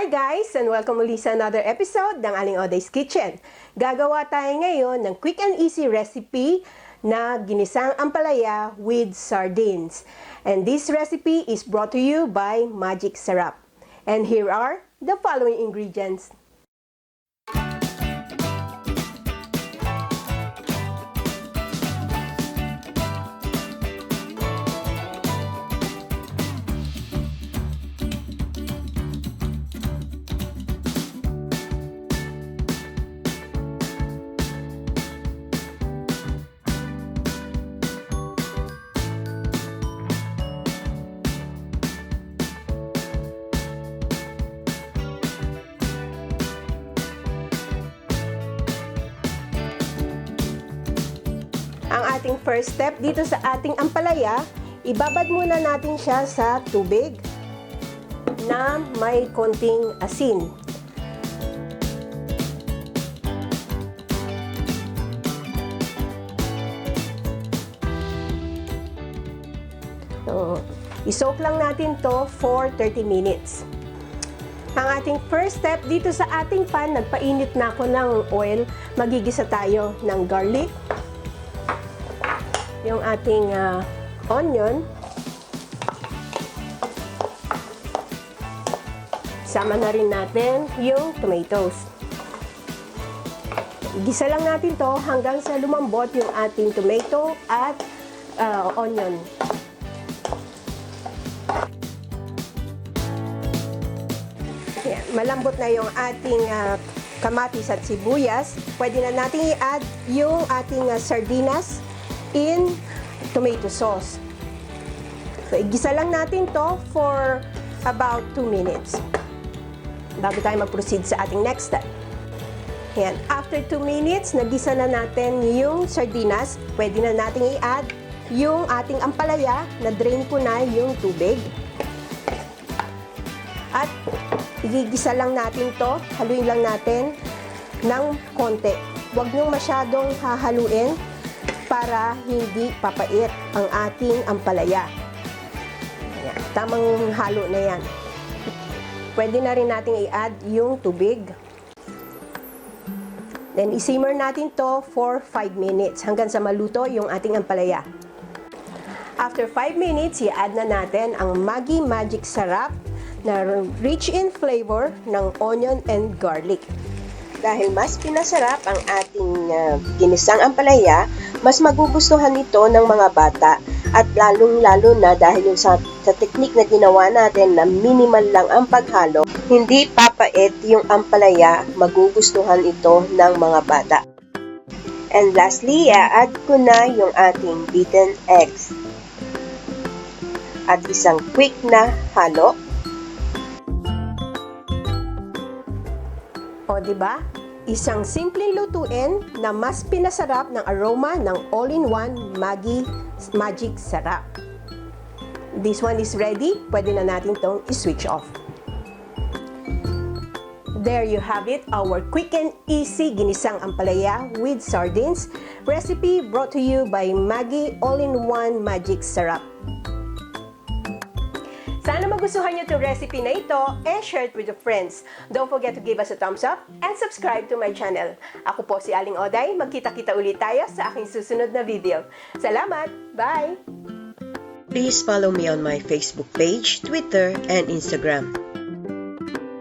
Hi guys! And welcome muli sa another episode ng Aling Oday's Kitchen. Gagawa tayo ngayon ng quick and easy recipe na Ginisang Ampalaya with Sardines. And this recipe is brought to you by Magic Sarap. And here are the following ingredients. Ang ating first step dito sa ating ampalaya, ibabad muna natin siya sa tubig na may konting asin. So, isoak lang natin to for 30 minutes. Ang ating first step dito sa ating pan, nagpainit na ako ng oil. Magigisa tayo ng garlic, yung ating onion, sama na rin natin yung tomatoes. Gisa lang natin to hanggang sa lumambot yung ating tomato at onion. Yan, malambot na yung ating kamatis at sibuyas. Pwede na natin i-add yung ating sardinas in tomato sauce. So, igisa lang natin to for about 2 minutes bago tayo mag-proceed sa ating next step. Ayan. After 2 minutes, nagisa na natin yung sardinas. Pwede na natin i-add yung ating ampalaya na drain ko na yung tubig. At igigisa lang natin to, haluin lang natin ng konti. Huwag niyong masyadong hahaluin para hindi papait ang ating ampalaya. Ayan, tamang halo na yan. Pwede na rin natin i-add yung tubig. Then, isimmer natin to for 5 minutes hanggang sa maluto yung ating ampalaya. After 5 minutes, i-add na natin ang Maggi Magic Sarap na rich in flavor ng onion and garlic. Dahil mas pinasarap ang ating ginisang ampalaya, mas magugustuhan ito ng mga bata at lalong-lalo na dahil yung sa teknik na ginawa natin na minimal lang ang paghalo, hindi papait yung ampalaya, magugustuhan ito ng mga bata. And lastly, i-add ko na yung ating beaten eggs at isang quick na halo. O, diba? Isang simpleng lutuin na mas pinasarap ng aroma ng all-in-one Maggi Magic Sarap. This one is ready. Pwede na natin itong i-switch off. There you have it, our quick and easy ginisang ampalaya with sardines. Recipe brought to you by Maggi All-in-One Magic Sarap. Sana magustuhan nyo itong recipe na ito and share it with your friends. Don't forget to give us a thumbs up and subscribe to my channel. Ako po si Aling Oday. Magkita-kita ulit tayo sa aking susunod na video. Salamat! Bye! Please follow me on my Facebook page, Twitter, and Instagram.